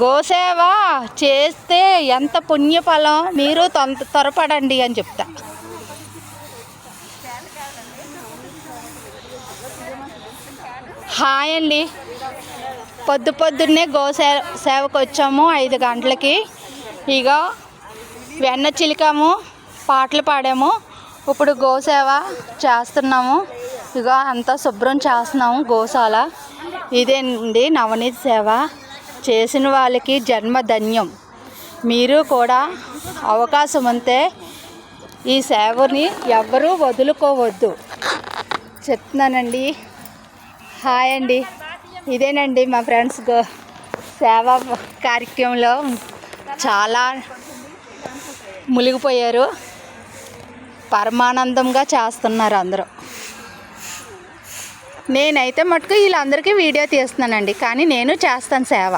గోసేవ చేస్తే ఎంత పుణ్యఫలం, మీరు త్వరపడండి అని చెప్తా. హాయ్ అండి, పొద్దున్నే సేవకు వచ్చాము 5 గంటలకి. ఇక వెన్న చిలికాము, పాటలు పాడాము. ఇప్పుడు గోసేవ చేస్తున్నాము. ఇక అంతా శుభ్రం చేస్తున్నాము గోశాల. ఇదేండి నవనీత సేవ. చేసిన వాళ్ళకి జన్మధన్యం. మీరు కూడా అవకాశం ఉంటే ఈ సేవని ఎవ్వరూ వదులుకోవద్దు చెప్తున్నానండి. హాయ్ అండి, ఇదేనండి మా ఫ్రెండ్స్ సేవా కార్యక్రమంలో చాలా మునిగిపోయారు. పరమానందంగా చేస్తున్నారు అందరూ. నేనైతే మటుకు వీళ్ళందరికీ వీడియో తీస్తున్నానండి, కానీ నేను చేస్తాను సేవ.